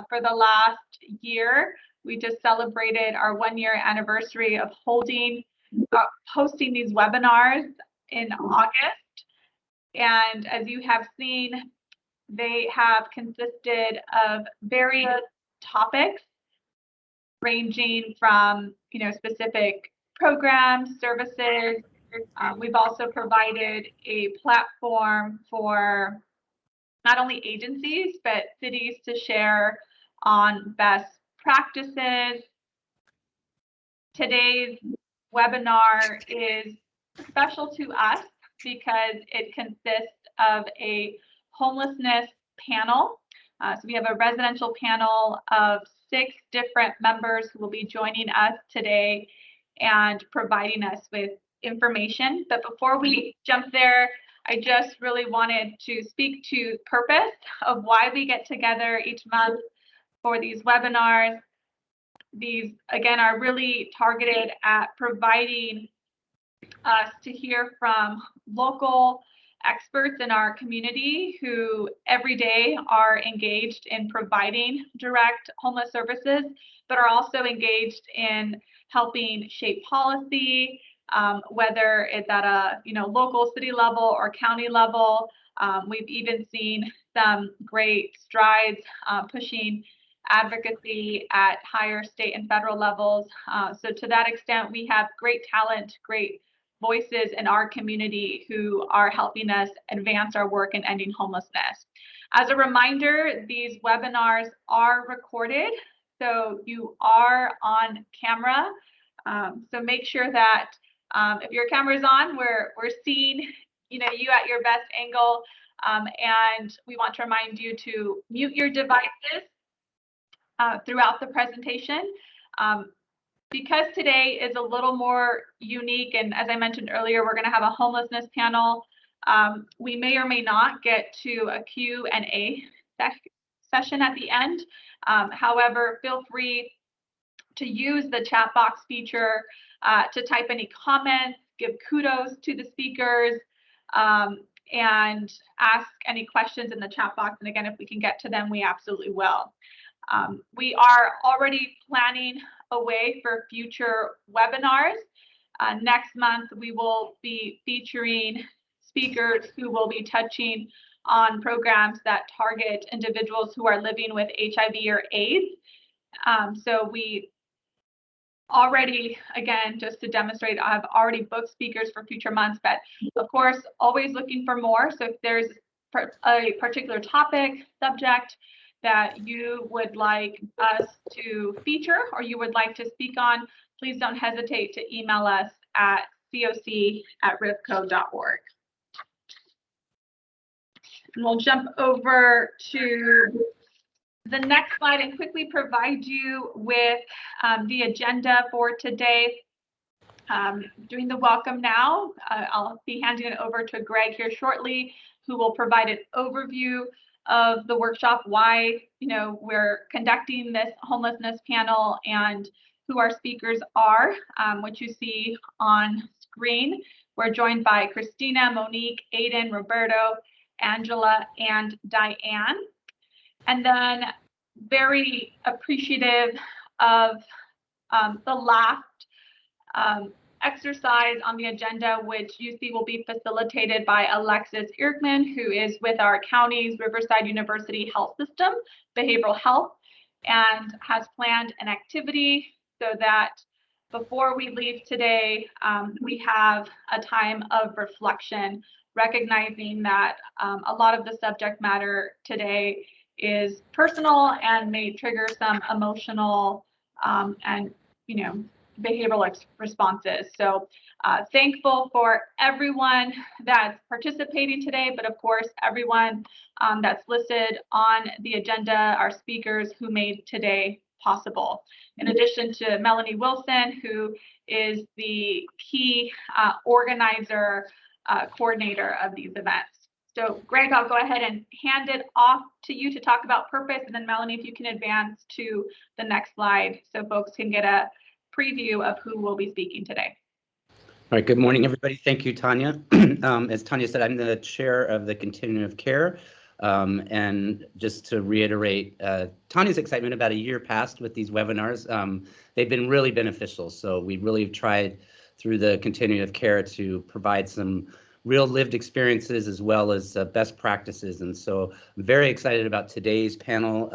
For the last year, we just celebrated our 1-year anniversary of hosting these webinars in August. And as you have seen, they have consisted of various topics ranging from, specific programs, services. We've also provided a platform for not only agencies, but cities to share on best practices. Today's webinar is special to us because it consists of a homelessness panel. So we have a residential panel of 6 different members who will be joining us today and providing us with information. But before we jump there, I just really wanted to speak to purpose of why we get together each month for these webinars. These, again, are really targeted at providing us to hear from local experts in our community who every day are engaged in providing direct homeless services, but are also engaged in helping shape policy, whether it's at a local city level or county level. We've even seen some great strides pushing advocacy at higher state and federal levels. So to that extent, we have great talent, great voices in our community who are helping us advance our work in ending homelessness. As a reminder, these webinars are recorded, so you are on camera. So make sure that if your camera is on, we're seeing you at your best angle, and we want to remind you to mute your devices throughout the presentation. Because today is a little more unique, and as I mentioned earlier, we're going to have a homelessness panel. We may or may not get to a Q&A session at the end. However, feel free to use the chat box feature to type any comments, give kudos to the speakers, and ask any questions in the chat box. And again, if we can get to them, we absolutely will. We are already planning a way for future webinars. Next month, we will be featuring speakers who will be touching on programs that target individuals who are living with HIV or AIDS. So we already, again, just to demonstrate, I've already booked speakers for future months, but of course, always looking for more. So if there's a particular topic, subject that you would like us to feature or you would like to speak on, please don't hesitate to email us at coc@rivco.org. And we'll jump over to the next slide and quickly provide you with the agenda for today. Doing the welcome now. I'll be handing it over to Greg here shortly, who will provide an overview of the workshop, why we're conducting this homelessness panel and who our speakers are, which you see on screen. We're joined by Christina, Monique, Aiden, Roberto, Angela, and Diane. And then very appreciative of the last exercise on the agenda, which you see will be facilitated by Alexis Irkman, who is with our county's Riverside University Health System, Behavioral Health, and has planned an activity so that before we leave today, we have a time of reflection, recognizing that a lot of the subject matter today is personal and may trigger some emotional and behavioral responses. So thankful for everyone that's participating today, but of course, everyone that's listed on the agenda, our speakers who made today possible. In addition to Melanie Wilson, who is the key organizer, coordinator of these events. So Greg, I'll go ahead and hand it off to you to talk about purpose, and then Melanie, if you can advance to the next slide so folks can get a preview of who will be speaking today. All right, good morning, everybody. Thank you, Tanya. As Tanya said, I'm the chair of the Continuum of Care And just to reiterate Tanya's excitement, about a year passed with these webinars. They've been really beneficial. So we really tried through the continuum of care to provide some real lived experiences as well as best practices. And so I'm very excited about today's panel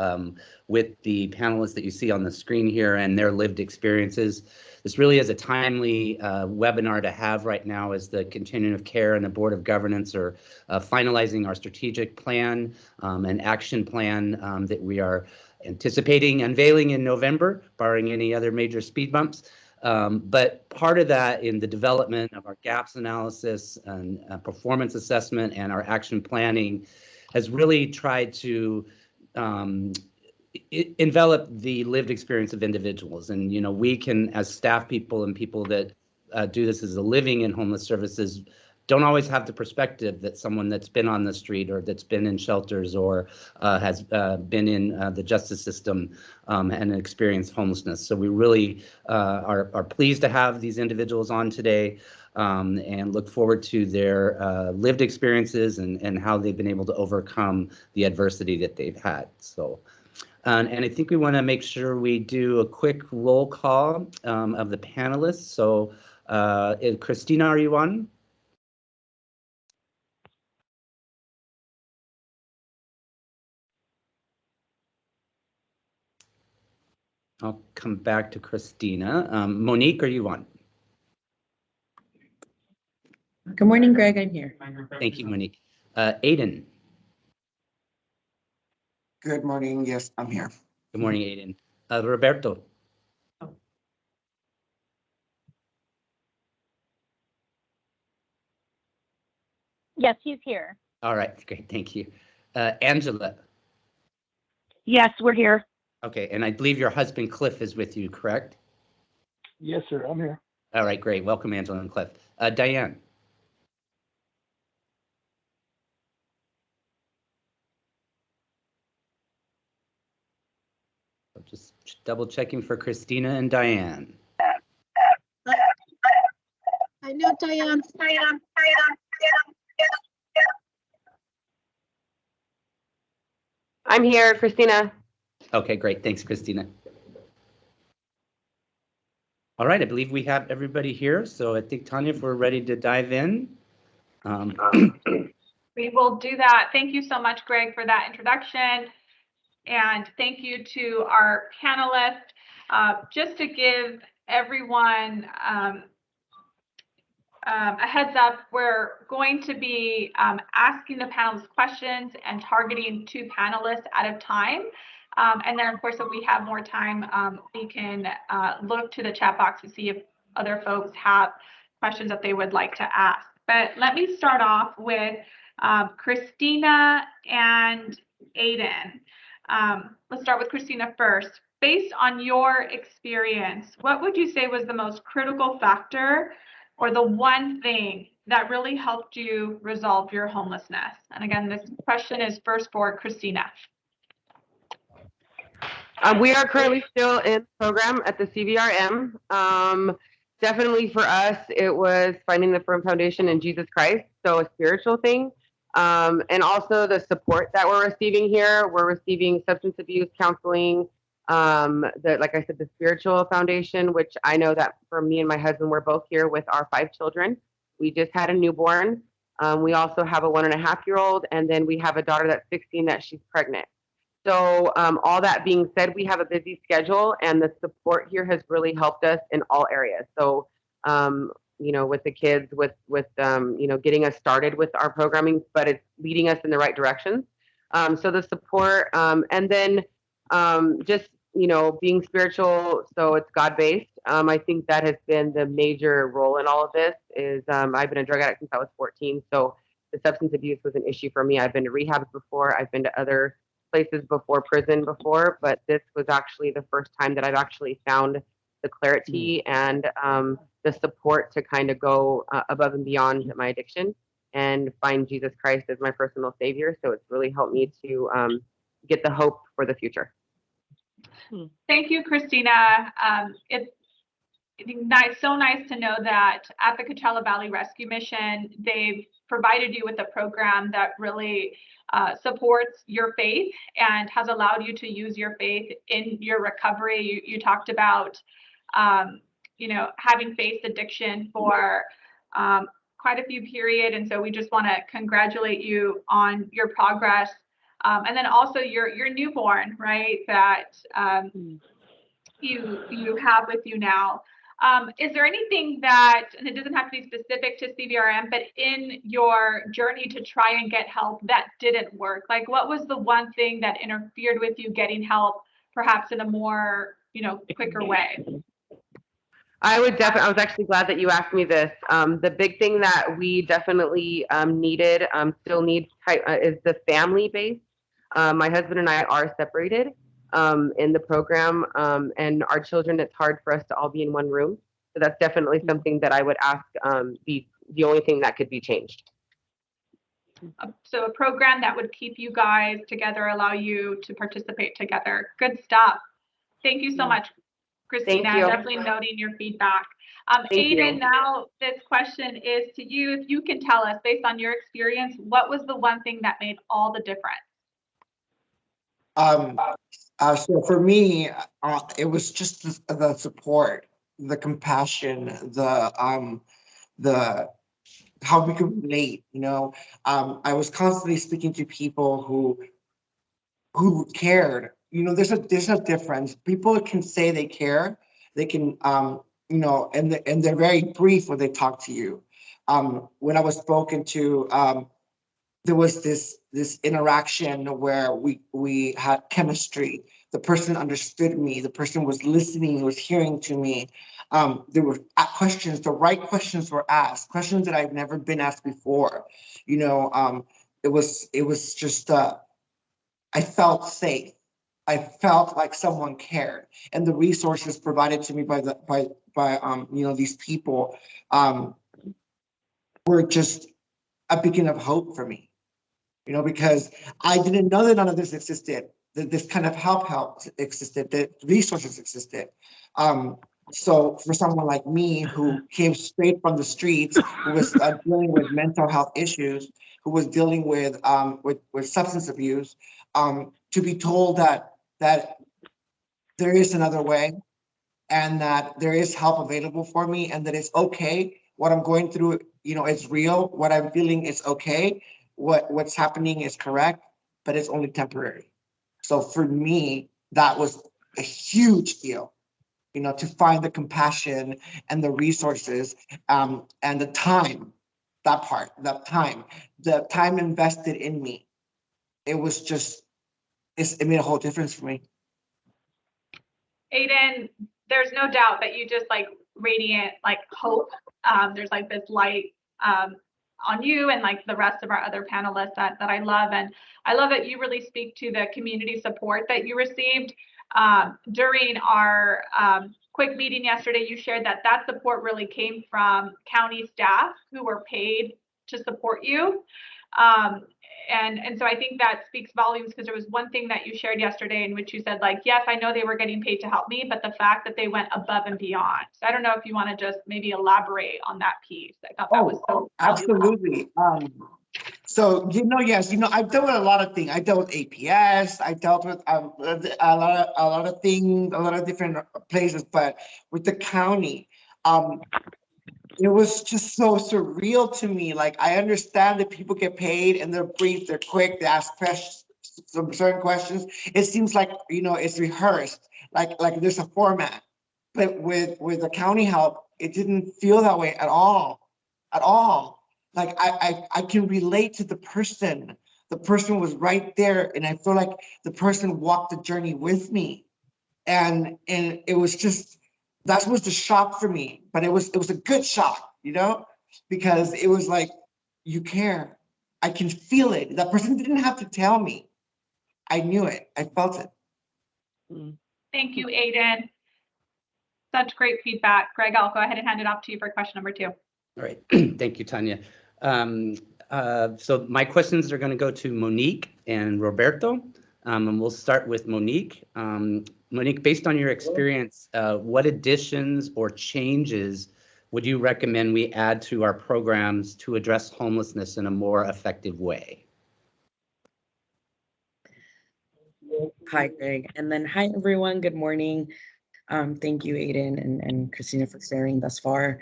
with the panelists that you see on the screen here and their lived experiences. This really is a timely webinar to have right now as the continuum of care and the Board of Governance are finalizing our strategic plan and action plan that we are anticipating unveiling in November, barring any other major speed bumps. But part of that in the development of our gaps analysis and performance assessment and our action planning has really tried to envelop the lived experience of individuals. And, you know, we can, as staff people and people that do this as a living in homeless services, don't always have the perspective that someone that's been on the street or that's been in shelters or has been in the justice system and experienced homelessness. So we really are pleased to have these individuals on today and look forward to their lived experiences and how they've been able to overcome the adversity that they've had. So. And I think we want to make sure we do a quick roll call of the panelists. So Christina, are you on? I'll come back to Christina. Monique, are you on? Good morning, Greg. I'm here. Thank you, Monique. Aiden. Good morning. Yes, I'm here. Good morning, Aiden. Roberto. Yes, he's here. All right, great. Thank you. Angela. Yes, we're here. Okay, and I believe your husband Cliff is with you, correct? Yes, sir. I'm here. All right, great. Welcome, Angela and Cliff. Diane. Just double checking for Christina and Diane. I know Diane. I'm here, Christina. Okay, great. Thanks, Christina. All right, I believe we have everybody here. So I think, Tanya, if we're ready to dive in. We will do that. Thank you so much, Greg, for that introduction. And thank you to our panelists. Just to give everyone a heads up, we're going to be asking the panelists questions and targeting 2 panelists at a time. And then, of course, if we have more time, we can look to the chat box to see if other folks have questions that they would like to ask. But let me start off with Christina and Aiden. Let's start with Christina first. Based on your experience, what would you say was the most critical factor or the one thing that really helped you resolve your homelessness? And again, this question is first for Christina. We are currently still in the program at the CVRM. Definitely for us, it was finding the firm foundation in Jesus Christ, so a spiritual thing. And also the support that we're receiving here. We're receiving substance abuse counseling, like I said, the spiritual foundation, which I know that for me and my husband, we're both here with our 5 children. We just had a newborn. We also have a 1.5-year-old, and then we have a daughter that's 16 that she's pregnant. So all that being said, we have a busy schedule, and the support here has really helped us in all areas. So, you know, with the kids, with you know, getting us started with our programming, but it's leading us in the right directions. So the support, and then just, you know, being spiritual, so it's God-based. I think that has been the major role in all of this. Is I've been a drug addict since I was 14, so the substance abuse was an issue for me. I've been to rehabs before. I've been to other places before, prison before, but this was actually the first time that I've actually found the clarity and the support to kind of go above and beyond my addiction and find Jesus Christ as my personal savior. So it's really helped me to get the hope for the future. Thank you, Christina. so nice to know that at the Coachella Valley Rescue Mission, they've provided you with a program that really supports your faith and has allowed you to use your faith in your recovery. You talked about, having faced addiction for quite a few period. And so we just want to congratulate you on your progress. And then also your newborn, right, that you have with you now. Is there anything that, and it doesn't have to be specific to CVRM, but in your journey to try and get help that didn't work? Like, what was the one thing that interfered with you getting help, perhaps in a more, quicker way? I was actually glad that you asked me this. The big thing that we definitely needed, still need, is the family base. My husband and I are separated in the program, and our children, it's hard for us to all be in one room. So that's definitely something that I would ask be the only thing that could be changed. So a program that would keep you guys together, allow you to participate together. Good stuff. Thank you so much, Christina. Thank you. Definitely noting your feedback. Thank Aiden, you. now this question is to you. If you can tell us, based on your experience, what was the one thing that made all the difference? So for me, it was just the support, the compassion, the how we could relate. I was constantly speaking to people who cared. There's a difference. People can say they care. They can, and they're very brief when they talk to you. When I was spoken to, there was this interaction where we had chemistry. The person understood me. The person was listening, was hearing to me. There were questions. The right questions were asked. Questions that I've never been asked before. It was just. I felt safe. I felt like someone cared, and the resources provided to me by these people were just a beacon of hope for me. Because I didn't know that none of this existed, that this kind of help existed, that resources existed. So for someone like me who came straight from the streets, who was dealing with mental health issues, who was dealing with substance abuse, to be told that there is another way, and that there is help available for me, and that it's okay. What I'm going through, it's real. What I'm feeling is okay. What's happening is correct, but it's only temporary. So for me, that was a huge deal, to find the compassion and the resources, and the time, the time invested in me. It was just, it made a whole difference for me. Aiden, there's no doubt that you just radiant hope. There's this light on you and the rest of our other panelists that I love. And I love that you really speak to the community support that you received during our quick meeting yesterday. You shared that support really came from county staff who were paid to support you. And so I think that speaks volumes, because there was one thing that you shared yesterday in which you said, yes, I know they were getting paid to help me, but the fact that they went above and beyond. So I don't know if you want to just maybe elaborate on that piece. I thought that was so absolutely. So, yes, I've dealt with a lot of things. I dealt with APS. I dealt with a lot of things, a lot of different places, but with the county, it was just so surreal to me. I understand that people get paid and they're brief, they're quick, they ask questions, some certain questions. It seems like, it's rehearsed, like there's a format. But with the county help, it didn't feel that way at all. I can relate to the person. The person was right there, and I feel like the person walked the journey with me. And it was just, that was the shock for me, but it was a good shock, because it was like, you care. I can feel it. That person didn't have to tell me. I knew it. I felt it. Thank you, Aiden. Such great feedback. Greg, I'll go ahead and hand it off to you for question number 2. All right. Thank you, Tanya. So my questions are going to go to Monique and Roberto. And we'll start with Monique. Monique, based on your experience, what additions or changes would you recommend we add to our programs to address homelessness in a more effective way? Hi, Greg. And then hi, everyone. Good morning. Thank you, Aiden and Christina, for sharing thus far.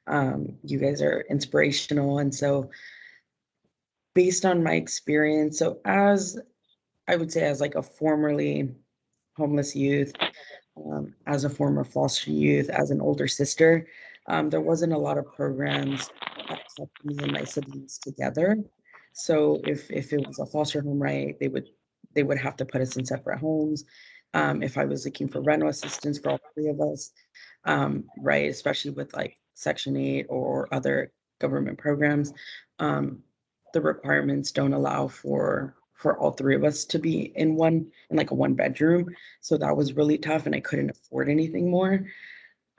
You guys are inspirational. And so based on my experience, so as I would say, as like a formerly homeless youth, as a former foster youth, as an older sister, there wasn't a lot of programs that kept me and my siblings together. So if it was a foster home, right, they would have to put us in separate homes. If I was looking for rental assistance for all three of us, right, especially with like Section 8 or other government programs, the requirements don't allow for all three of us to be in like a one bedroom. So that was really tough and I couldn't afford anything more.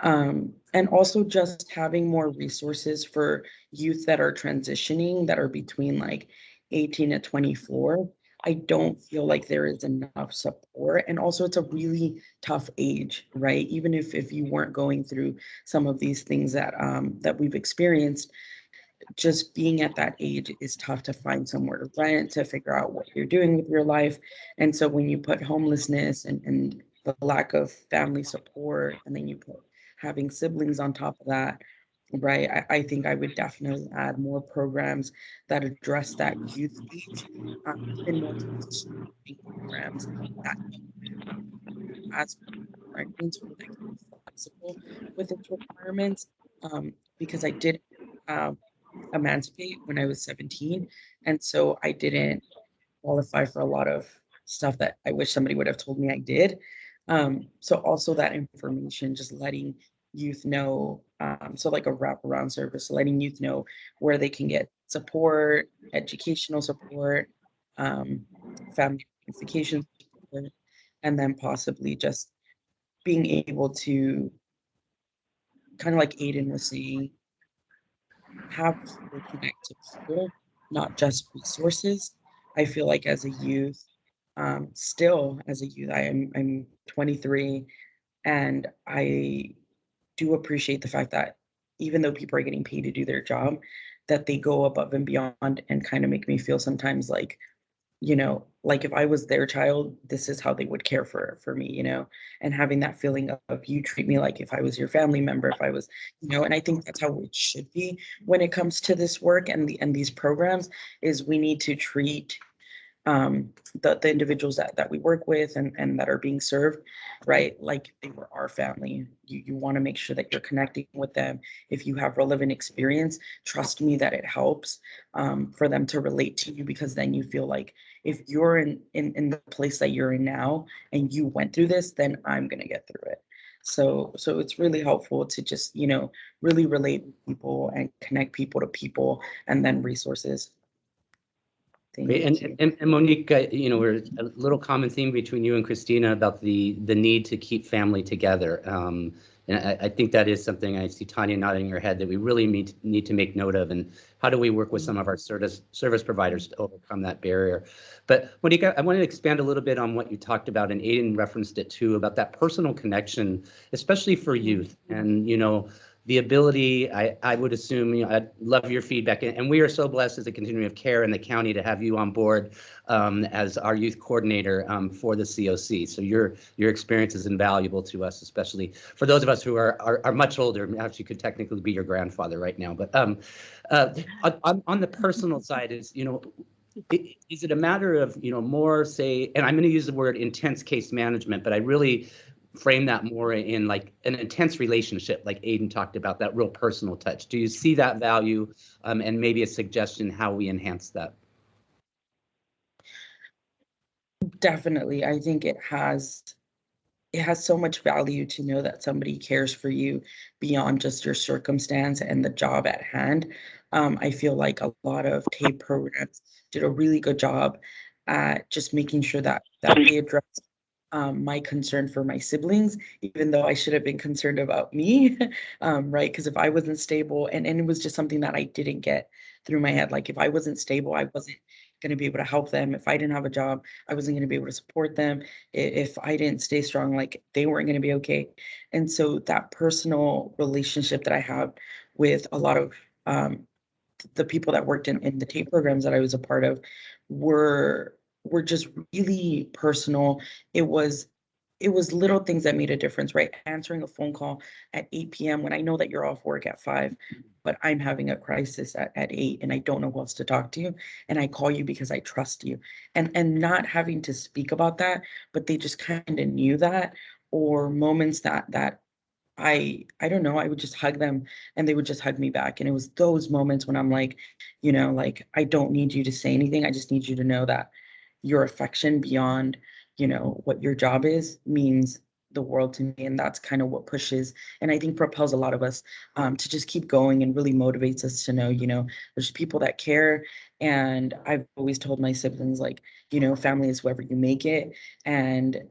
And also just having more resources for youth that are transitioning, that are between like 18 to 24. I don't feel like there is enough support. And also it's a really tough age, right? Even if you weren't going through some of these things that we've experienced, just being at that age is tough to find somewhere to rent, to figure out what you're doing with your life. And so when you put homelessness and the lack of family support, and then you put having siblings on top of that, right? I think I would definitely add more programs that address that youth age, even more transitioning programs that as requirements or that can be flexible with its requirements. Because I did emancipate when I was 17. And so I didn't qualify for a lot of stuff that I wish somebody would have told me I did. So also that information, just letting youth know, so like a wraparound service, letting youth know where they can get support, educational support, family unification support, and then possibly just being able to, kind of like Aiden was saying, have people connect to people, not just resources. I feel like as a youth, still as a youth, I'm 23, and I do appreciate the fact that even though people are getting paid to do their job, that they go above and beyond and kind of make me feel sometimes like, like if I was their child, this is how they would care for me, and having that feeling of you treat me like if I was your family member, if I was, and I think that's how it should be when it comes to this work and these programs, is we need to treat the individuals that we work with and that are being served, right? Like they were our family. You want to make sure that you're connecting with them. If you have relevant experience, trust me that it helps for them to relate to you, because then you feel like if you're in the place that you're in now and you went through this, then I'm gonna get through it. So it's really helpful to just, really relate with people and connect people to people and then resources. Great. And Monique, we're a little common theme between you and Christina about the need to keep family together. And I think that is something, I see Tanya nodding her head, that we really need to make note of. And how do we work with some of our service providers to overcome that barrier? But Monique, I want to expand a little bit on what you talked about, and Aiden referenced it too, about that personal connection, especially for youth. And, the ability, I would assume, I'd love your feedback. And we are so blessed as a continuum of care in the county to have you on board as our youth coordinator for the COC. So your experience is invaluable to us, especially for those of us who are much older. Actually, could technically be your grandfather right now. But on the personal side, is it a matter of more, say, and I'm going to use the word intense case management, but I really frame that more in like an intense relationship, like Aiden talked about, that real personal touch. Do you see that value, and maybe a suggestion how we enhance that? Definitely. I think it has so much value to know that somebody cares for you beyond just your circumstance and the job at hand. I feel like a lot of TAPE programs did a really good job at just making sure that they address my concern for my siblings, even though I should have been concerned about me, right? Because if I wasn't stable, and it was just something that I didn't get through my head, like if I wasn't stable, I wasn't going to be able to help them. If I didn't have a job, I wasn't going to be able to support them. If I didn't stay strong, like they weren't going to be okay. And so that personal relationship that I have with a lot of the people that worked in the tape programs that I was a part of were just really personal. It was little things that made a difference, right? Answering a phone call at 8 p.m. when I know that you're off work at 5, but I'm having a crisis at 8 and I don't know who else to talk to. And I call you because I trust you. And not having to speak about that, but they just kind of knew that, or moments that I don't know, I would just hug them and they would just hug me back. And it was those moments when I'm like, like I don't need you to say anything. I just need you to know that your affection beyond, what your job is means the world to me. And that's kind of what pushes and I think propels a lot of us to just keep going and really motivates us to know, there's people that care. And I've always told my siblings, like, family is whoever you make it. And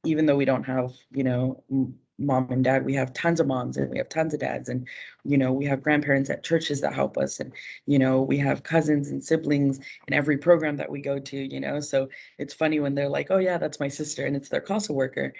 even though we don't have, mom and dad, we have tons of moms and we have tons of dads, and we have grandparents at churches that help us, and we have cousins and siblings in every program that we go to. So it's funny when they're like, oh yeah, that's my sister, and it's their CASA worker,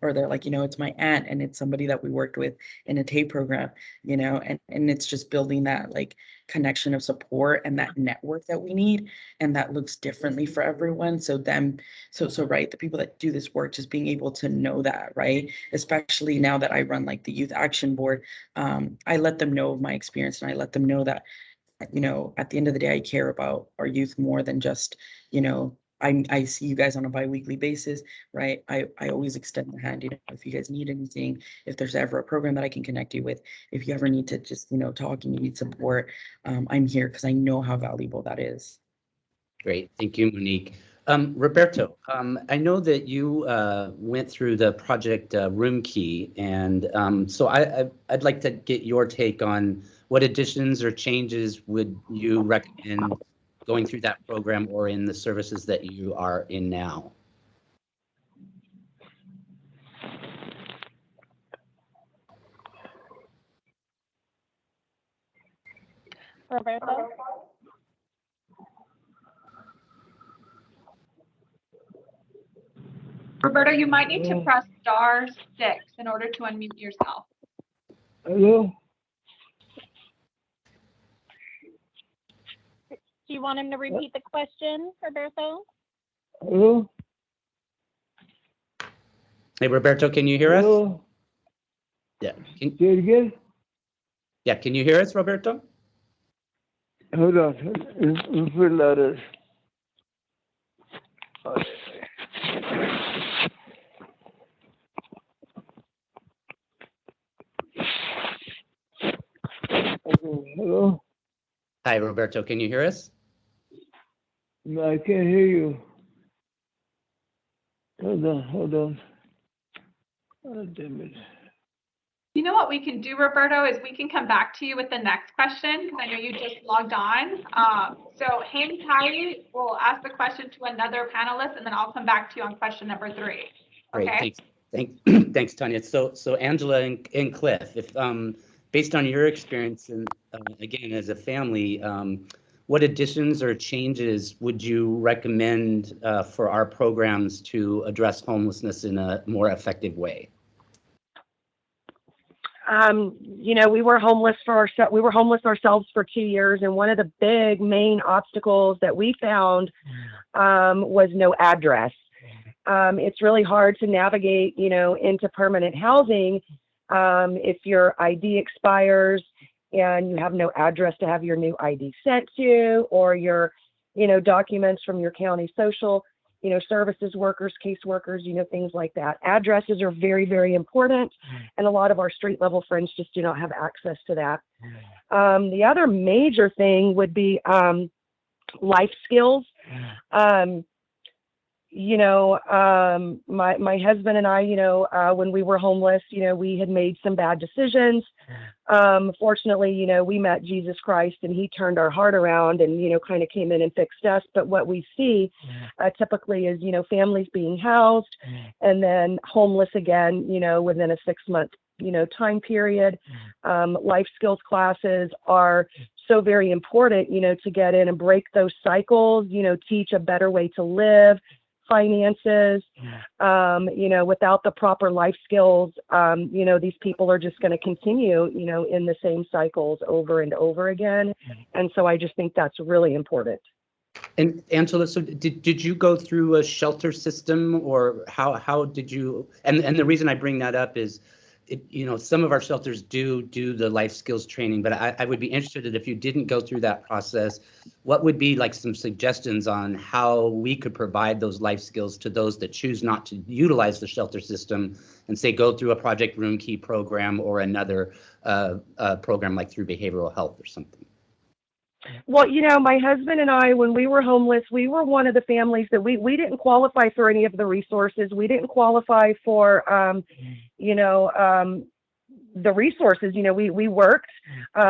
or they're like, it's my aunt and it's somebody that we worked with in a tape program, and it's just building that like connection of support and that network that we need, and that looks differently for everyone. So right, the people that do this work, just being able to know that, right, especially now that I run like the youth action board, I let them know of my experience, and I let them know that at the end of the day, I care about our youth more than just, I see you guys on a bi-weekly basis, right? I always extend the hand, if you guys need anything, if there's ever a program that I can connect you with, if you ever need to just, talk and you need support, I'm here because I know how valuable that is. Great. Thank you, Monique. Roberto, I know that you went through the project Room Key, and so I'd like to get your take on what additions or changes would you recommend going through that program or in the services that you are in now? Roberto? Roberto, you might need to press *6 in order to unmute yourself. Hello? Do you want him to repeat the question, Roberto? Hello? Hey, Roberto, can you hear us? Hello? Yeah. Say it again? Yeah, can you hear us, Roberto? Hold on. It's pretty louder. Okay, hello? Hi, Roberto, can you hear us? No, I can't hear you. Hold on. Oh, damn it. You know what we can do, Roberto, is we can come back to you with the next question, because I know you just logged on. So hang tight. We'll ask the question to another panelist, and then I'll come back to you on question number 3. Great, Okay? thanks, Tanya. So Angela and Cliff, if based on your experience and again as a family, what additions or changes would you recommend for our programs to address homelessness in a more effective way? We were homeless ourselves for 2 years, and one of the big main obstacles that we found was no address. It's really hard to navigate, into permanent housing if your ID expires and you have no address to have your new ID sent to, or your, documents from your county social, services workers, caseworkers, things like that. Addresses are very, very important, and a lot of our street level friends just do not have access to that. The other major thing would be life skills. My husband and I, when we were homeless, we had made some bad decisions. Fortunately, we met Jesus Christ, and he turned our heart around and, kind of came in and fixed us. But what we see typically is, families being housed and then homeless again, within a 6-month, time period. Life skills classes are so very important, to get in and break those cycles, teach a better way to live, finances, without the proper life skills, these people are just going to continue, in the same cycles over and over again. And so I just think that's really important. And Angela, so did you go through a shelter system, or how did you? And the reason I bring that up is, some of our shelters do the life skills training, but I would be interested if you didn't go through that process, what would be like some suggestions on how we could provide those life skills to those that choose not to utilize the shelter system and say go through a Project Room Key program or another program like through behavioral health or something? Well, my husband and I, when we were homeless, we were one of the families that we didn't qualify for any of the resources. We didn't qualify for, the resources. We worked,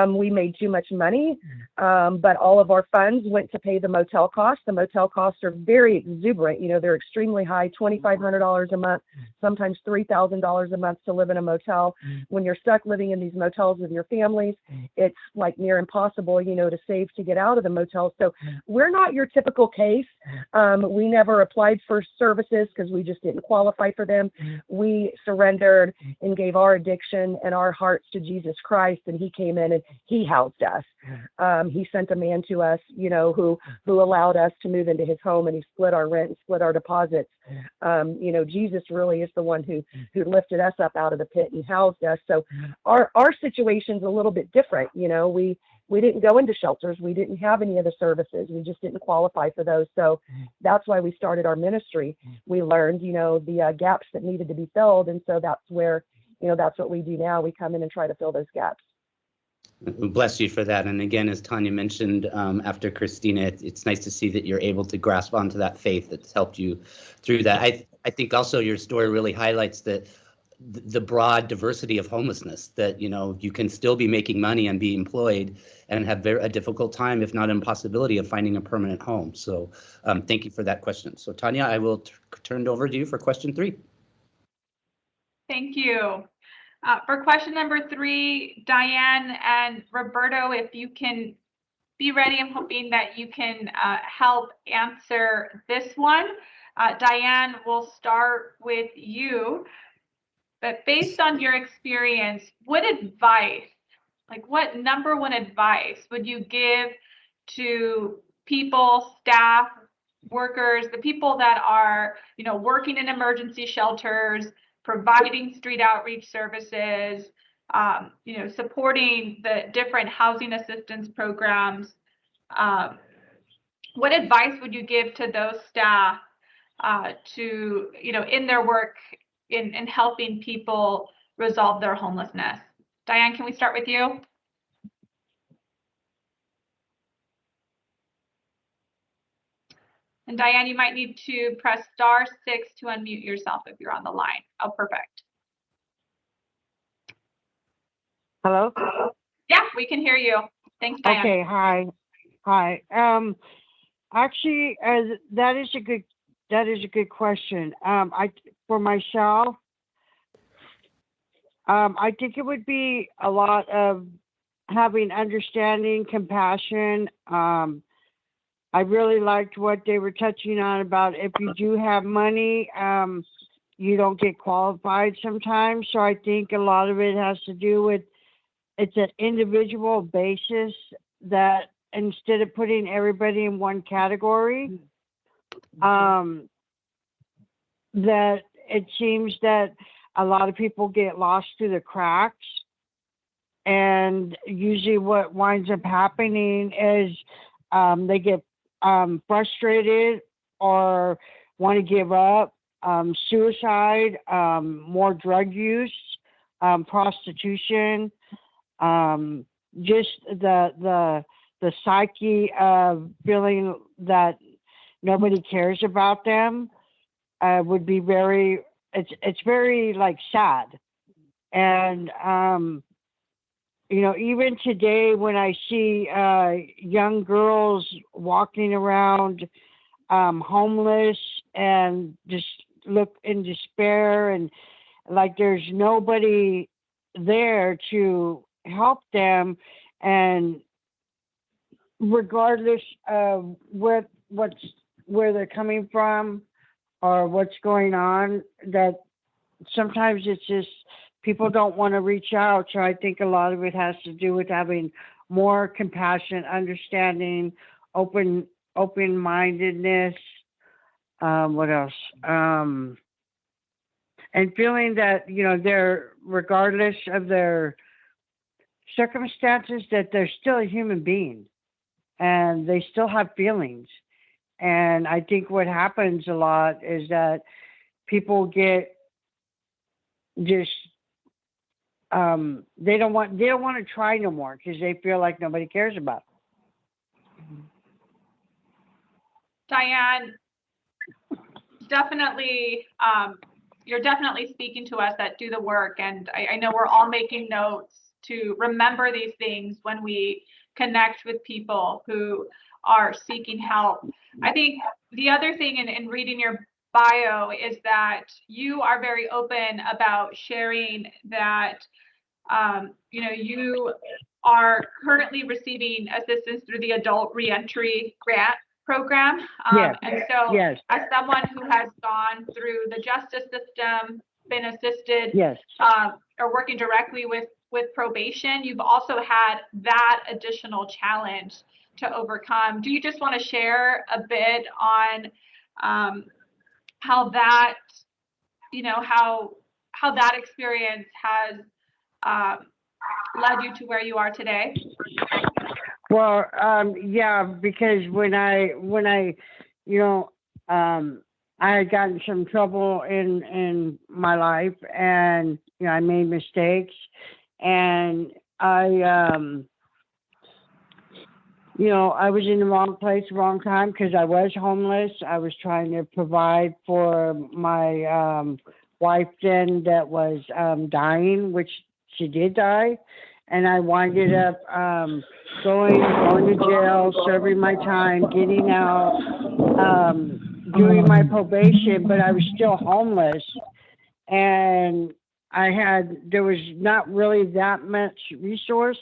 we made too much money, but all of our funds went to pay the motel costs. The motel costs are very exuberant. They're extremely high, $2,500 a month, sometimes $3,000 a month to live in a motel. When you're stuck living in these motels with your families, it's like near impossible, to save to get out of the motel. So we're not your typical case. We never applied for services because we just didn't qualify for them. We surrendered and gave our addiction and our hearts to Jesus Christ, and he came in and he housed us. He sent a man to us, who allowed us to move into his home, and he split our rent and split our deposits. Jesus really is the one who lifted us up out of the pit and housed us. So our situation's a little bit different. We didn't go into shelters. We didn't have any of the services. We just didn't qualify for those. So that's why we started our ministry. We learned, the gaps that needed to be filled. And so that's where, that's what we do now. We come in and try to fill those gaps. Bless you for that. And again, as Tanya mentioned, after Christina, it's nice to see that you're able to grasp onto that faith that's helped you through that. I think also your story really highlights that the broad diversity of homelessness, that you can still be making money and be employed and have a difficult time, if not impossibility, of finding a permanent home. So thank you for that question. So Tanya, I will turn it over to you for question 3. Thank you. For question number 3, Diane and Roberto, if you can be ready, I'm hoping that you can help answer this one. Diane, we'll start with you. But based on your experience, what number one advice would you give to people, staff, workers, the people that are, working in emergency shelters, providing street outreach services, supporting the different housing assistance programs? What advice would you give to those staff to, in their work in helping people resolve their homelessness? Diane, can we start with you? And Diane, you might need to press *6 to unmute yourself if you're on the line. Oh, perfect. Hello? Yeah, we can hear you. Thanks, Diane. Okay, hi. Actually, that is a good question. For myself, I think it would be a lot of having understanding, compassion. I really liked what they were touching on about if you do have money, you don't get qualified sometimes. So I think a lot of it has to do with it's an individual basis, that instead of putting everybody in one category, that it seems that a lot of people get lost through the cracks. And usually what winds up happening is they get frustrated or want to give up, suicide, more drug use, prostitution, just the psyche of feeling that nobody cares about them would be it's very like sad. And even today when I see young girls walking around homeless and just look in despair and like there's nobody there to help them, and regardless of where they're coming from or what's going on, that sometimes it's just people don't want to reach out. So I think a lot of it has to do with having more compassion, understanding, open-mindedness. What else? And feeling that, they're, regardless of their circumstances, that they're still a human being and they still have feelings. And I think what happens a lot is that people get just, they don't want to try no more because they feel like nobody cares about them. Diane, definitely, you're definitely speaking to us that do the work. And I know we're all making notes to remember these things when we connect with people who are seeking help. I think the other thing in reading your bio is that you are very open about sharing that, you are currently receiving assistance through the Adult Reentry Grant Program. Yes. And so Yes. as someone who has gone through the justice system, been assisted, Yes. or working directly with probation, you've also had that additional challenge to overcome. Do you just want to share a bit on how that, how that experience has led you to where you are today? Well, yeah, because when I I had gotten some trouble in my life, and I made mistakes, and I was in the wrong place, wrong time, because I was homeless. I was trying to provide for my wife then that was dying, which she did die, and I winded up going to jail, serving my time, getting out, doing my probation, but I was still homeless, and there was not really that much resource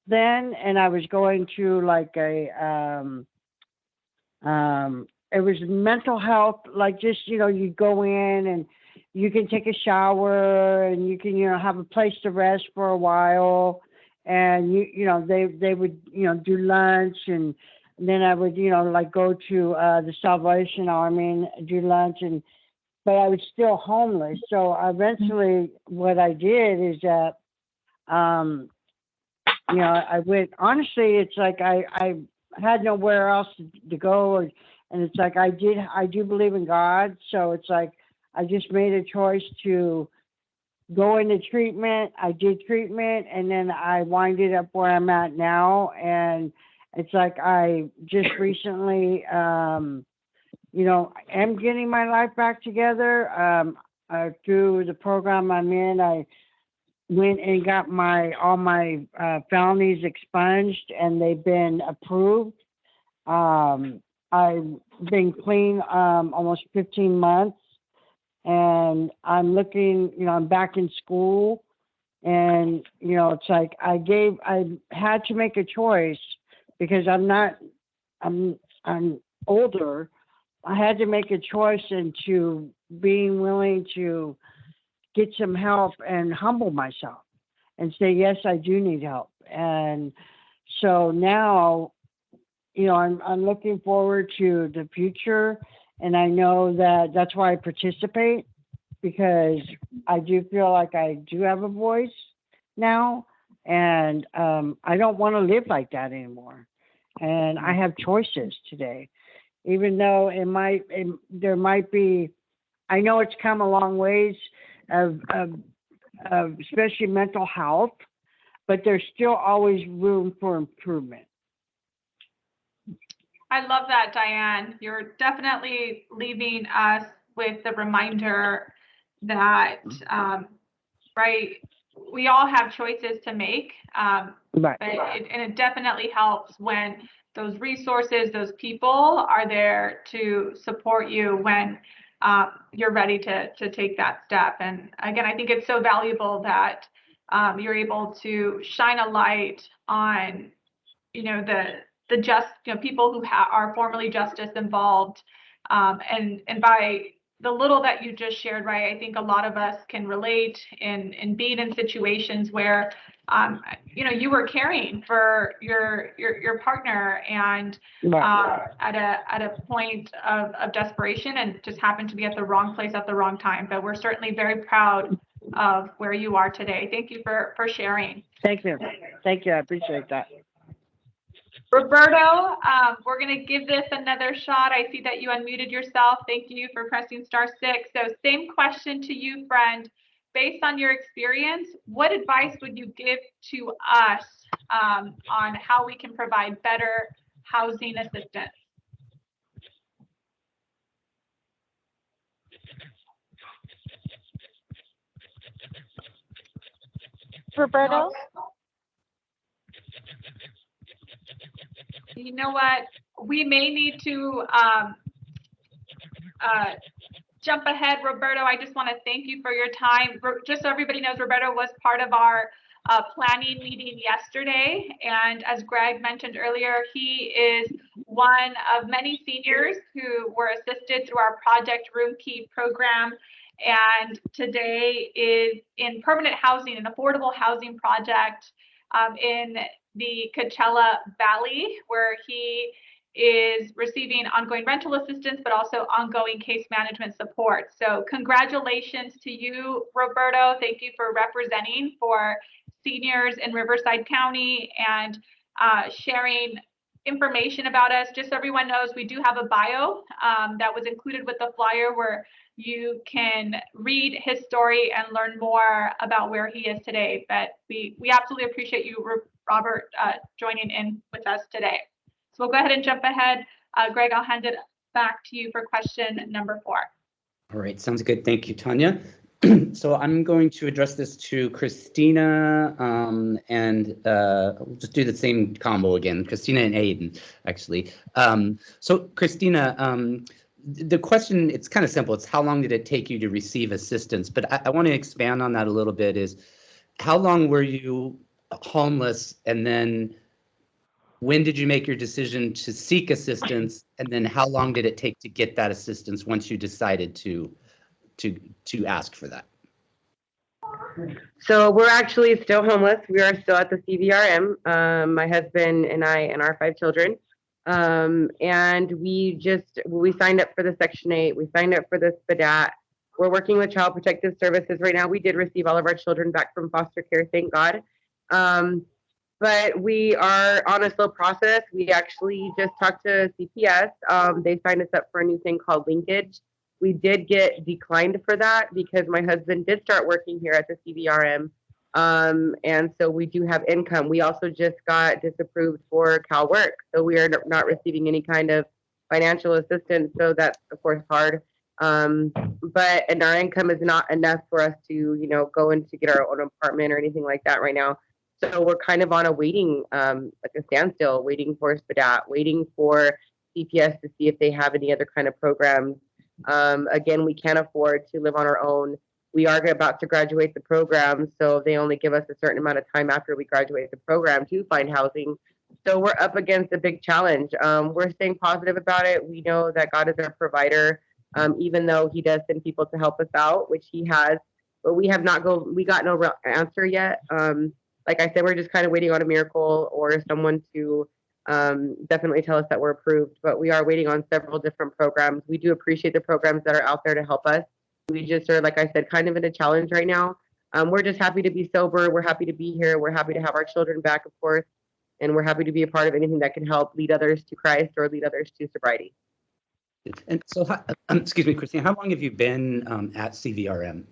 then, and I was going to like it was mental health, like just, you go in and you can take a shower and you can, have a place to rest for a while, and they would, do lunch, and then I would, like go to the Salvation Army and do lunch, but I was still homeless. So eventually what I did is that, I went, honestly, it's like I had nowhere else to go, and it's like I do believe in God, so it's like I just made a choice to go into treatment. I did treatment, and then I winded up where I'm at now, and it's like I just recently, am getting my life back together. Through the program I'm in, I went and got all my felonies expunged, and they've been approved. I've been clean almost 15 months, and I'm looking, I'm back in school, and it's like I had to make a choice because I'm older. I had to make a choice into being willing to get some help and humble myself and say, yes, I do need help. And so now, I'm looking forward to the future, and I know that that's why I participate, because I do feel like I do have a voice now, and I don't want to live like that anymore. And I have choices today, even though there might be, I know it's come a long ways of especially mental health, but there's still always room for improvement. I love that, Diane. You're definitely leaving us with the reminder that, right, we all have choices to make, Right. but it definitely helps when those resources, those people are there to support you when you're ready to take that step. And again, I think it's so valuable that you're able to shine a light on, people who are formerly justice involved. And by the little that you just shared, right, I think a lot of us can relate in being in situations where, you were caring for your partner and at a point of desperation and just happened to be at the wrong place at the wrong time. But we're certainly very proud of where you are today. Thank you for sharing. Thank you. Thank you. I appreciate that. Roberto, we're going to give this another shot. I see that you unmuted yourself. Thank you for pressing *6. So same question to you, friend. Based on your experience, what advice would you give to us on how we can provide better housing assistance? Roberto? You know what? We may need to jump ahead, Roberto. I just want to thank you for your time. Just so everybody knows, Roberto was part of our planning meeting yesterday. And as Greg mentioned earlier, he is one of many seniors who were assisted through our Project Room Key program. And today is in permanent housing, an affordable housing project in the Coachella Valley, where he is receiving ongoing rental assistance, but also ongoing case management support. So congratulations to you, Roberto. Thank you for representing for seniors in Riverside County and sharing information about us. Just so everyone knows, we do have a bio that was included with the flyer where you can read his story and learn more about where he is today. But we absolutely appreciate you, Robert, joining in with us today. So we'll go ahead and jump ahead. Greg, I'll hand it back to you for question number 4. All right, sounds good. Thank you, Tanya. So I'm going to address this to Christina, and we'll just do the same combo again, Christina and Aiden, actually. So Christina, the question, it's kind of simple. It's how long did it take you to receive assistance? But I want to expand on that a little bit. Is how long were you homeless, and then when did you make your decision to seek assistance, and then how long did it take to get that assistance once you decided to ask for that? So we're actually still homeless. We are still at the CVRM, my husband and I and our 5 children. And we signed up for the Section 8. We signed up for the SPDAT. We're working with Child Protective Services right now. We did receive all of our children back from foster care, thank God. But we are on a slow process. We actually just talked to CPS. They signed us up for a new thing called linkage. We did get declined for that because my husband did start working here at the CVRM. And so we do have income. We also just got disapproved for CalWork. So we are not receiving any kind of financial assistance. So that's, of course, hard. And our income is not enough for us to, go in to get our own apartment or anything like that right now. So we're kind of on a waiting, like a standstill, waiting for SPDAT, waiting for CPS to see if they have any other kind of programs. Again, we can't afford to live on our own. We are about to graduate the program, so they only give us a certain amount of time after we graduate the program to find housing. So we're up against a big challenge. We're staying positive about it. We know that God is our provider, even though he does send people to help us out, which he has, but we got no real answer yet. Like I said, we're just kind of waiting on a miracle or someone to definitely tell us that we're approved, but we are waiting on several different programs. We do appreciate the programs that are out there to help us. We just are, like I said, kind of in a challenge right now. We're just happy to be sober. We're happy to be here. We're happy to have our children back, of course, and we're happy to be a part of anything that can help lead others to Christ or lead others to sobriety. And so, excuse me, Christina, how long have you been at CVRM?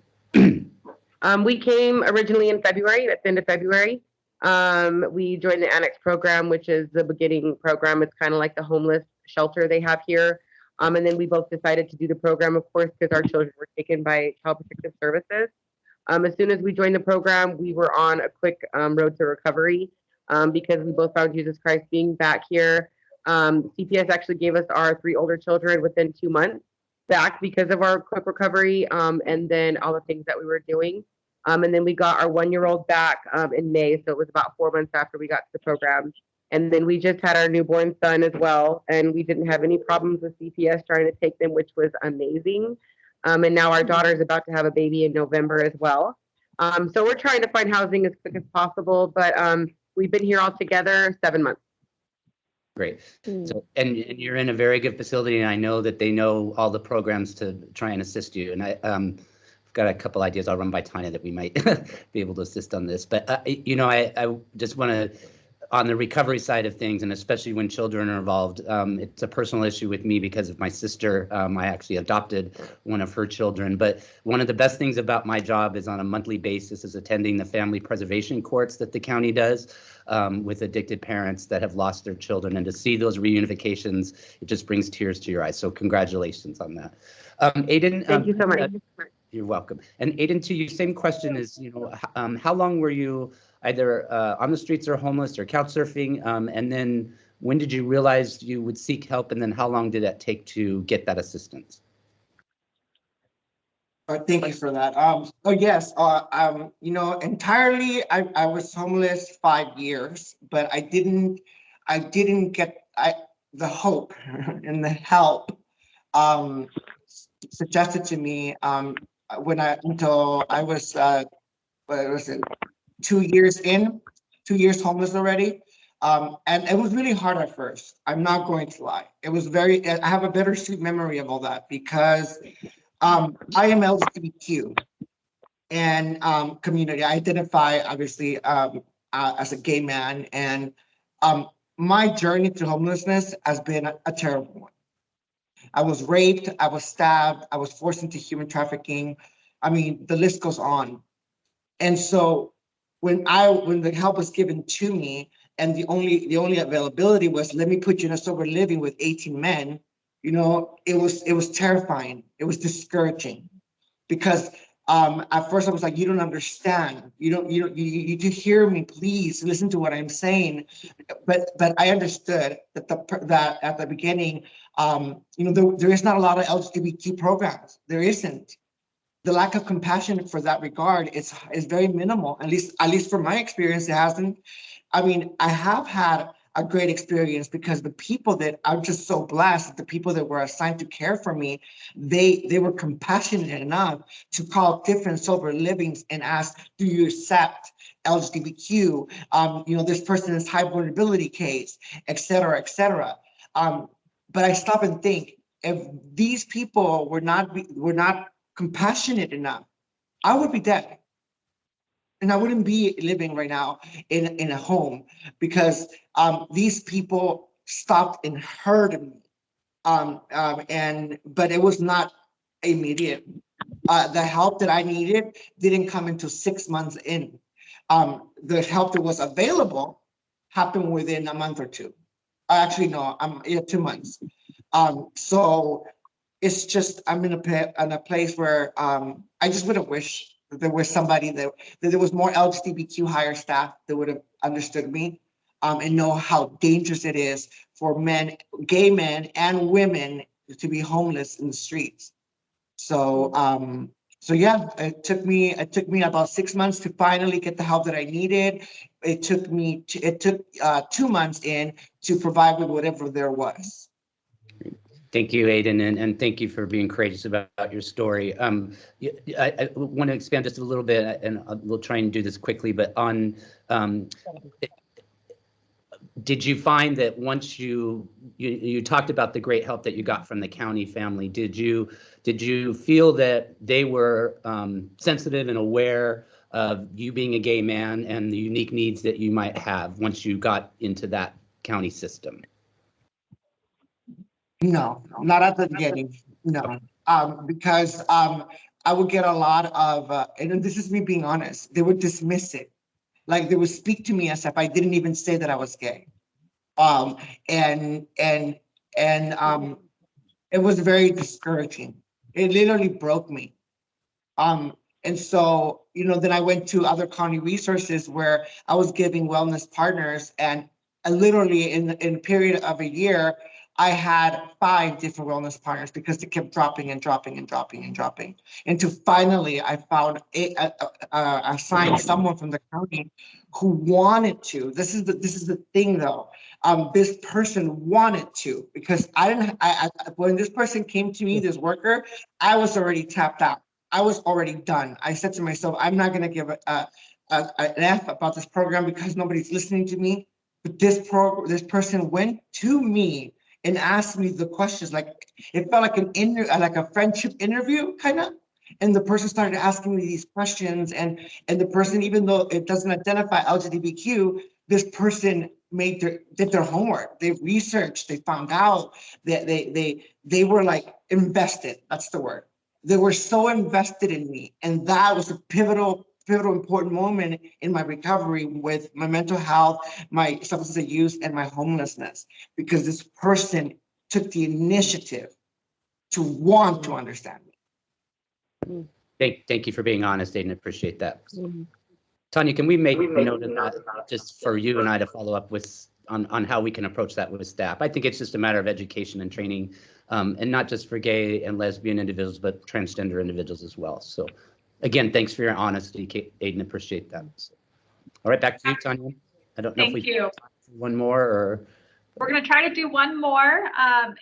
We came originally in February, at the end of February. We joined the Annex program, which is the beginning program. It's kind of like the homeless shelter they have here. And then we both decided to do the program, of course, because our children were taken by Child Protective Services. As soon as we joined the program, we were on a quick road to recovery because we both found Jesus Christ being back here. CPS actually gave us our 3 older children within 2 months back because of our quick recovery and then all the things that we were doing. And then we got our 1-year-old back in May. So it was about 4 months after we got to the program. And then we just had our newborn son as well, and we didn't have any problems with CPS trying to take them, which was amazing. And now our daughter is about to have a baby in November as well. So we're trying to find housing as quick as possible, but we've been here all together 7 months. Great. So, and you're in a very good facility, and I know that they know all the programs to try and assist you. And I've got a couple ideas I'll run by Tanya that we might be able to assist on this. But I just want to, on the recovery side of things, and especially when children are involved, it's a personal issue with me because of my sister. I actually adopted one of her children. But one of the best things about my job is on a monthly basis is attending the family preservation courts that the county does with addicted parents that have lost their children. And to see those reunifications, it just brings tears to your eyes. So congratulations on that. Aiden. Thank you so much. You're welcome. And Aiden, to you, same question is, how long were you either on the streets or homeless or couch surfing? And then when did you realize you would seek help? And then how long did that take to get that assistance? Thank you for that. Yes, entirely, I was homeless 5 years, but I didn't get the hope and the help suggested to me until I was, what was it, 2 years in, 2 years homeless already. And it was really hard at first. I'm not going to lie. It was I have a bittersweet memory of all that because I am LGBTQ and community. I identify obviously as a gay man, and my journey to homelessness has been a terrible one. I was raped, I was stabbed, I was forced into human trafficking. I mean, the list goes on. And so when the help was given to me, and the only availability was, let me put you in a sober living with 18 men, it was terrifying. It was discouraging because at first I was like, you don't understand. You do hear me, please listen to what I'm saying. But I understood that at the beginning, there is not a lot of LGBTQ programs. There isn't. The lack of compassion for that regard is very minimal. At least from my experience, it hasn't. I mean, I have had a great experience because the people that I'm just so blessed, the people that were assigned to care for me, they were compassionate enough to call different sober livings and ask, do you accept LGBTQ? This person is high vulnerability case, et cetera, et cetera. But I stop and think, if these people were not compassionate enough, I would be dead. And I wouldn't be living right now in a home because these people stopped and heard me. But it was not immediate. The help that I needed didn't come until 6 months in. The help that was available happened within a month or two. Actually, no, 2 months. So it's just, I'm in a place where I just would have wished that there was somebody that there was more LGBTQ higher staff that would have understood me and know how dangerous it is for men, gay men and women to be homeless in the streets. So yeah, it took me about 6 months to finally get the help that I needed. It took 2 months in to provide with whatever there was. Thank you, Aiden, and thank you for being courageous about your story. I want to expand just a little bit, and we'll try and do this quickly, but on, did you find that once you talked about the great help that you got from the county family, did you feel that they were sensitive and aware of you being a gay man and the unique needs that you might have once you got into that county system? No, not at the beginning. No, because I would get a lot of, and this is me being honest, they would dismiss it. Like they would speak to me as if I didn't even say that I was gay. And it was very discouraging. It literally broke me. And so, then I went to other county resources where I was giving wellness partners, and literally in a period of a year, I had 5 different wellness partners because they kept dropping and dropping and dropping and dropping. Until finally I found assigned someone from the county who wanted to. This is the thing though. This person wanted to, because when this person came to me, this worker, I was already tapped out. I was already done. I said to myself, I'm not going to give an F about this program because nobody's listening to me. But this person went to me and asked me the questions. Like, it felt like like a friendship interview, kind of. And the person started asking me these questions, and the person, even though it doesn't identify LGBTQ, this person did their homework. They researched. They found out that they were like invested. That's the word. They were so invested in me, and that was a pivotal important moment in my recovery with my mental health, my substance abuse, and my homelessness, because this person took the initiative to want to understand me. Thank you for being honest, Aiden. Appreciate that. Tanya, can we make note of that just for you and I to follow up with on how we can approach that with staff? I think it's just a matter of education and training, and not just for gay and lesbian individuals, but transgender individuals as well. So again, thanks for your honesty, Aiden. Appreciate that. So, all right, back to you, Tanya. I don't know if we have one more or. We're going to try to do one more,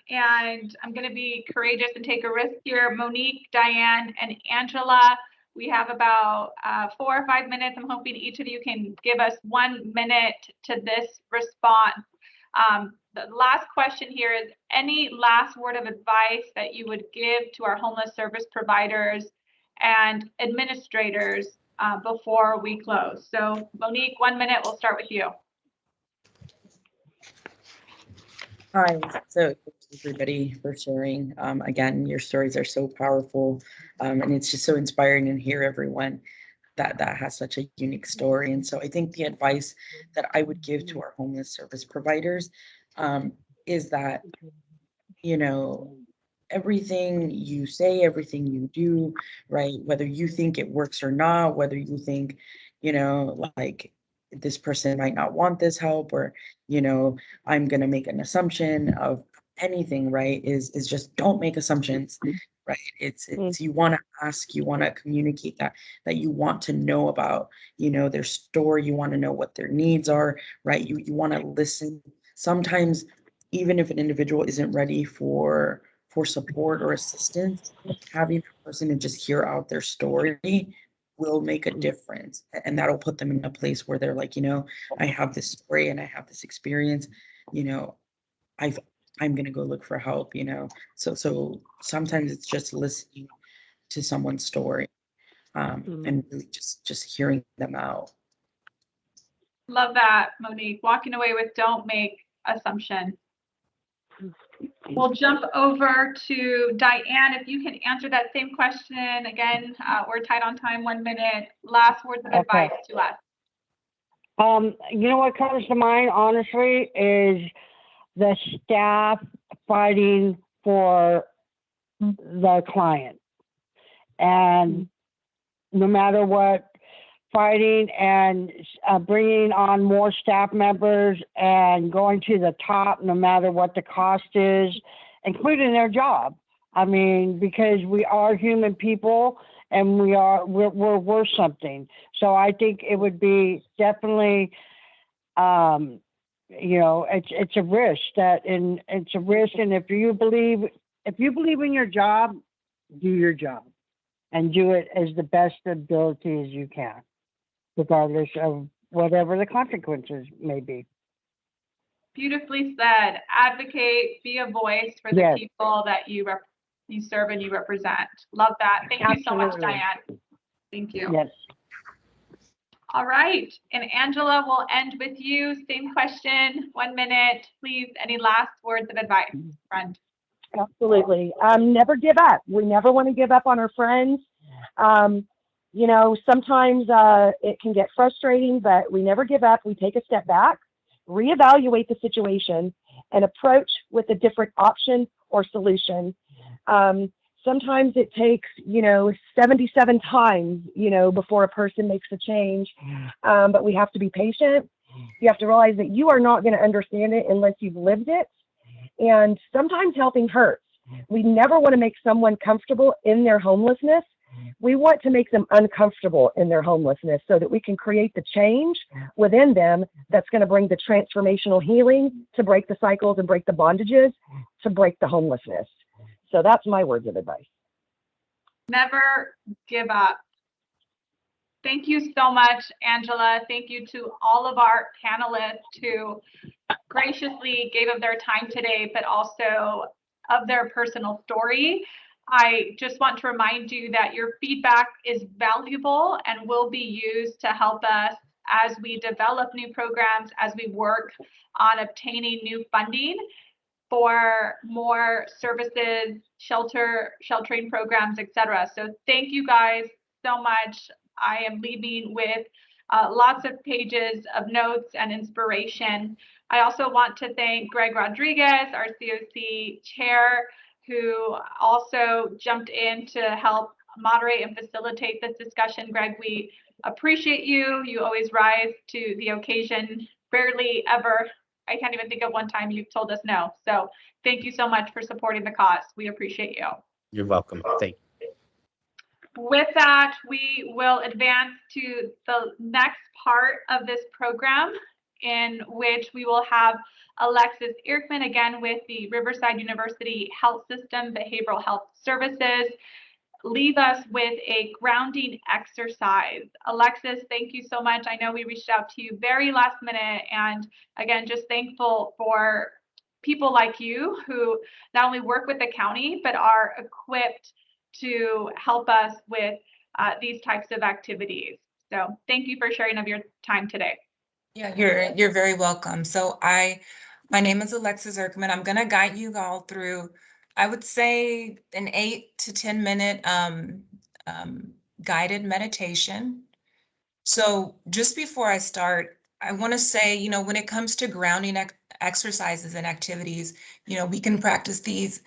and I'm going to be courageous and take a risk here. Monique, Diane, and Angela, we have about 4 or 5 minutes. I'm hoping each of you can give us 1 minute to this response. The last question here is, any last word of advice that you would give to our homeless service providers and administrators before we close? So Monique, 1 minute, we'll start with you. Hi, so thank you everybody for sharing. Again, your stories are so powerful, and it's just so inspiring to hear everyone that has such a unique story. And so I think the advice that I would give to our homeless service providers is that, you know, everything you say, everything you do, right, whether you think it works or not, whether you think, you know, like, this person might not want this help, or, you know, I'm going to make an assumption of anything, right, is just don't make assumptions, right? It's you want to ask, you want to communicate that you want to know about, you know, their story, you want to know what their needs are, right? You want to listen. Sometimes, even if an individual isn't ready for support or assistance, having a person to just hear out their story will make a difference, and that'll put them in a place where they're like, you know, I have this story and I have this experience, you know, I'm gonna go look for help, you know. So sometimes it's just listening to someone's story, and really just hearing them out. Love that, Monique. Walking away with don't make assumptions. We'll jump over to Diane. If you can answer that same question again, we're tight on time, 1 minute. Last words of advice to us. You know what comes to mind, honestly, is the staff fighting for the client. And no matter what, fighting and bringing on more staff members and going to the top, no matter what the cost is, including their job. I mean, because we are human people and we're worth something. So I think it would be definitely, you know, it's a risk and if you believe in your job, do your job and do it as the best ability as you can, regardless of whatever the consequences may be. Beautifully said. Advocate, be a voice for the people that you serve and you represent. Love that. Thank you so much, Diane. Thank you. Yes. All right. And Angela, we'll end with you. Same question, 1 minute. Please, any last words of advice, friend? Absolutely. Never give up. We never want to give up on our friends. You know, sometimes it can get frustrating, but we never give up. We take a step back, reevaluate the situation, and approach with a different option or solution. Sometimes it takes, you know, 77 times, you know, before a person makes a change, but we have to be patient. You have to realize that you are not going to understand it unless you've lived it. And sometimes helping hurts. We never want to make someone comfortable in their homelessness. We want to make them uncomfortable in their homelessness so that we can create the change within them that's going to bring the transformational healing to break the cycles and break the bondages, to break the homelessness. So that's my words of advice. Never give up. Thank you so much, Angela. Thank you to all of our panelists who graciously gave of their time today, but also of their personal story. I just want to remind you that your feedback is valuable and will be used to help us as we develop new programs, as we work on obtaining new funding for more services, sheltering programs, etc. So thank you guys so much. I am leaving with lots of pages of notes and inspiration. I also want to thank Greg Rodriguez, our COC chair, who also jumped in to help moderate and facilitate this discussion. Greg, we appreciate you. You always rise to the occasion. Rarely ever, I can't even think of one time you've told us no. So thank you so much for supporting the cause. We appreciate you. You're welcome. Thank you. With that, we will advance to the next part of this program, in which we will have Alexis Irkman, again with the Riverside University Health System Behavioral Health Services, leave us with a grounding exercise. Alexis, thank you so much. I know we reached out to you very last minute, and again, just thankful for people like you who not only work with the county, but are equipped to help us with these types of activities. So thank you for sharing of your time today. Yeah, you're very welcome. So my name is Alexis Irkman. I'm going to guide you all through, I would say, an 8 to 10 minute guided meditation. So just before I start, I want to say, when it comes to grounding exercises and activities, we can practice these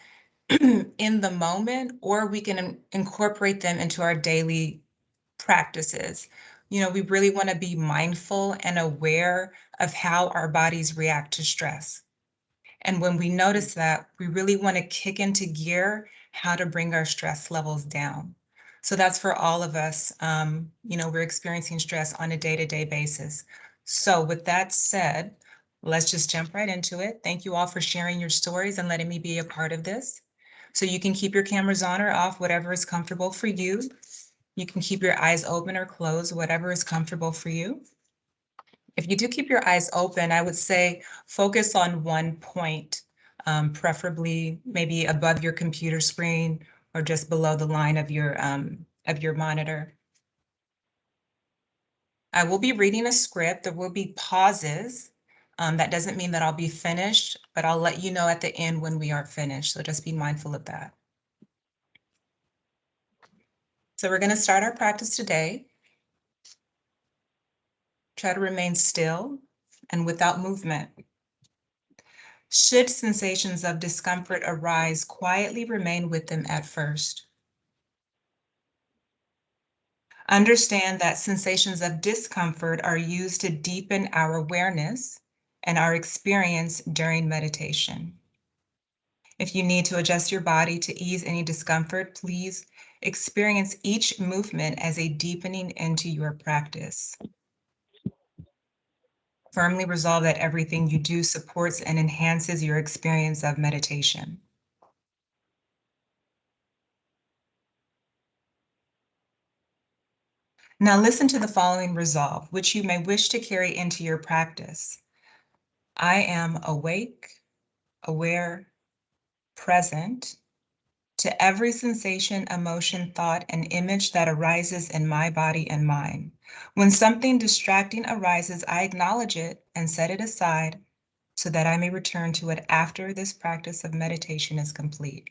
in the moment, or we can incorporate them into our daily practices. We really want to be mindful and aware of how our bodies react to stress. And when we notice that, we really want to kick into gear how to bring our stress levels down. So that's for all of us. We're experiencing stress on a day-to-day basis. So with that said, let's just jump right into it. Thank you all for sharing your stories and letting me be a part of this. So you can keep your cameras on or off, whatever is comfortable for you. You can keep your eyes open or closed, whatever is comfortable for you. If you do keep your eyes open, I would say focus on one point, preferably maybe above your computer screen or just below the line of your monitor. I will be reading a script. There will be pauses. That doesn't mean that I'll be finished, but I'll let you know at the end when we are finished. So just be mindful of that. So we're going to start our practice today. Try to remain still and without movement. Should sensations of discomfort arise, quietly remain with them at first. Understand that sensations of discomfort are used to deepen our awareness and our experience during meditation. If you need to adjust your body to ease any discomfort, please experience each movement as a deepening into your practice. Firmly resolve that everything you do supports and enhances your experience of meditation. Now listen to the following resolve, which you may wish to carry into your practice. I am awake, aware, present to every sensation, emotion, thought, and image that arises in my body and mind. When something distracting arises, I acknowledge it and set it aside so that I may return to it after this practice of meditation is complete.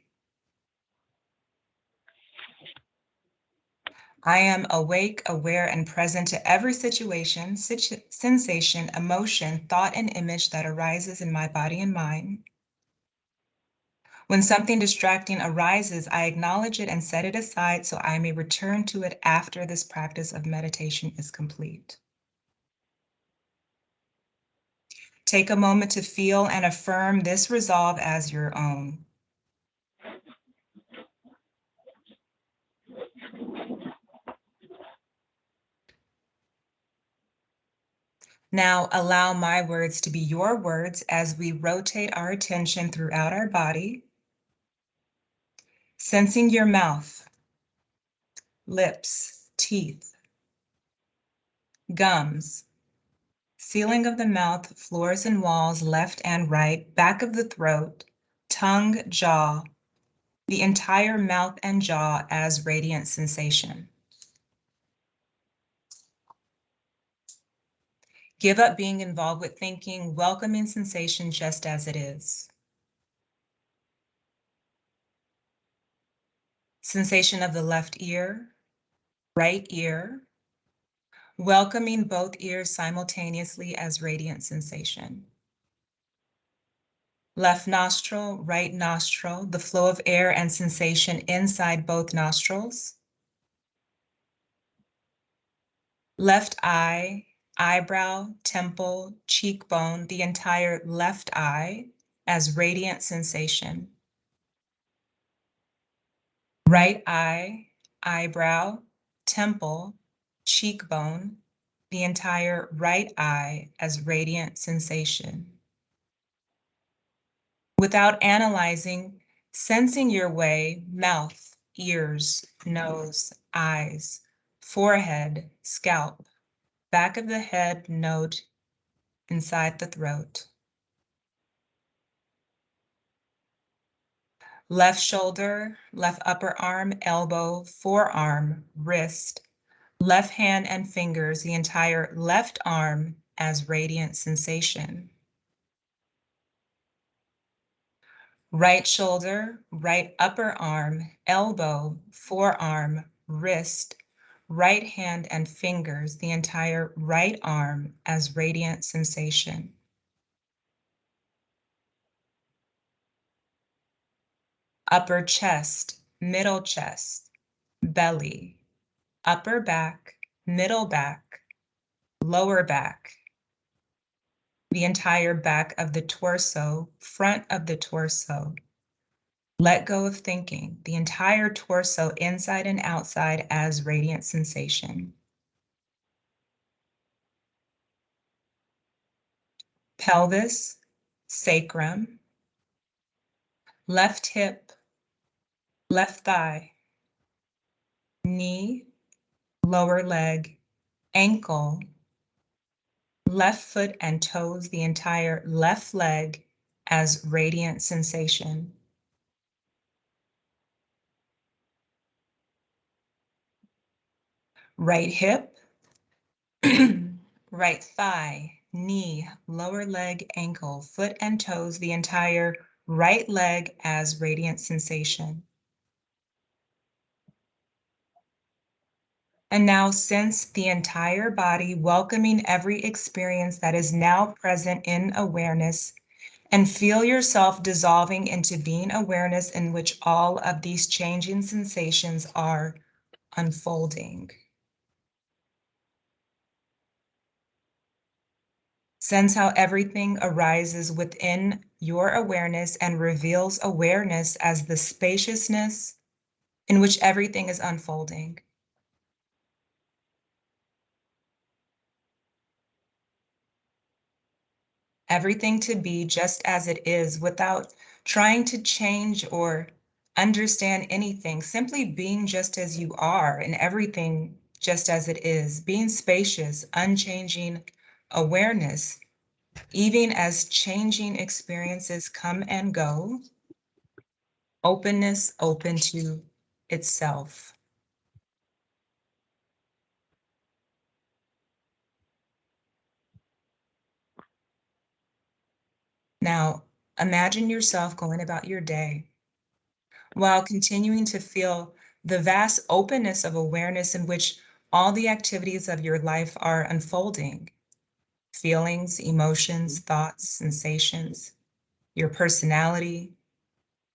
I am awake, aware, and present to every situation, sensation, emotion, thought, and image that arises in my body and mind. When something distracting arises, I acknowledge it and set it aside so I may return to it after this practice of meditation is complete. Take a moment to feel and affirm this resolve as your own. Now allow my words to be your words as we rotate our attention throughout our body, sensing your mouth, lips, teeth, gums, ceiling of the mouth, floors and walls, left and right, back of the throat, tongue, jaw, the entire mouth and jaw as radiant sensation. Give up being involved with thinking, welcoming sensation just as it is. Sensation of the left ear, right ear, welcoming both ears simultaneously as radiant sensation. Left nostril, right nostril, the flow of air and sensation inside both nostrils. Left eye, eyebrow, temple, cheekbone, the entire left eye as radiant sensation. Right eye, eyebrow, temple, cheekbone, the entire right eye as radiant sensation. Without analyzing, sensing your way, mouth, ears, nose, eyes, forehead, scalp, back of the head, note, inside the throat. Left shoulder, left upper arm, elbow, forearm, wrist, left hand and fingers, the entire left arm as radiant sensation. Right shoulder, right upper arm, elbow, forearm, wrist, right hand and fingers, the entire right arm as radiant sensation. Upper chest, middle chest, belly, upper back, middle back, lower back, the entire back of the torso, front of the torso. Let go of thinking, the entire torso inside and outside as radiant sensation. Pelvis, sacrum, left hip, left thigh, knee, lower leg, ankle, left foot and toes, the entire left leg as radiant sensation. Right hip, right thigh, knee, lower leg, ankle, foot and toes, the entire right leg as radiant sensation. And now sense the entire body, welcoming every experience that is now present in awareness, and feel yourself dissolving into being awareness in which all of these changing sensations are unfolding. Sense how everything arises within your awareness and reveals awareness as the spaciousness in which everything is unfolding. Everything to be just as it is without trying to change or understand anything, simply being just as you are and everything just as it is, being spacious, unchanging awareness, even as changing experiences come and go, openness open to itself. Now, imagine yourself going about your day while continuing to feel the vast openness of awareness in which all the activities of your life are unfolding. Feelings, emotions, thoughts, sensations, your personality,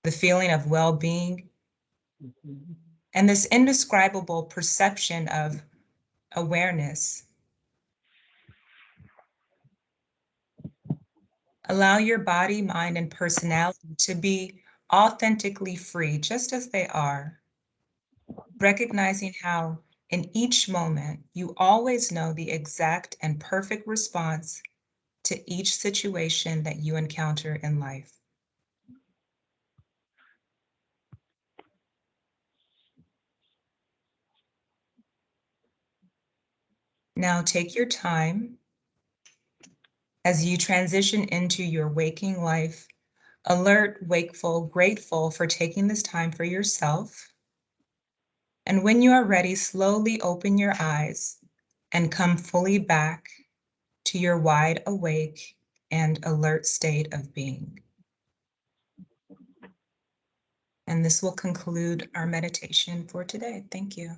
the feeling of well-being, and this indescribable perception of awareness. Allow your body, mind, and personality to be authentically free, just as they are. Recognizing how in each moment, you always know the exact and perfect response to each situation that you encounter in life. Now take your time as you transition into your waking life, alert, wakeful, grateful for taking this time for yourself. And when you are ready, slowly open your eyes and come fully back to your wide awake and alert state of being. And this will conclude our meditation for today. Thank you.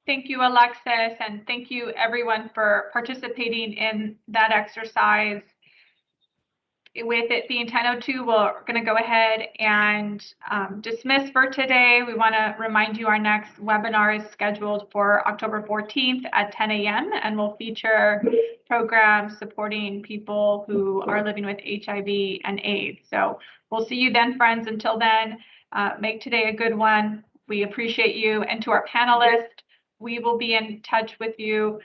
Thank you, Alexis, and thank you everyone for participating in that exercise. With it being 10:02, we're going to go ahead and dismiss for today. We want to remind you our next webinar is scheduled for October 14th at 10 a.m. and will feature programs supporting people who are living with HIV and AIDS. So we'll see you then, friends. Until then, make today a good one. We appreciate you. And to our panelists, we will be in touch with you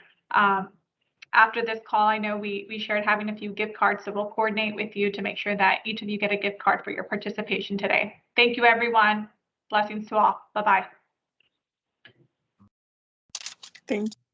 after this call. I know we shared having a few gift cards, so we'll coordinate with you to make sure that each of you get a gift card for your participation today. Thank you, everyone. Blessings to all. Bye-bye. Thank you.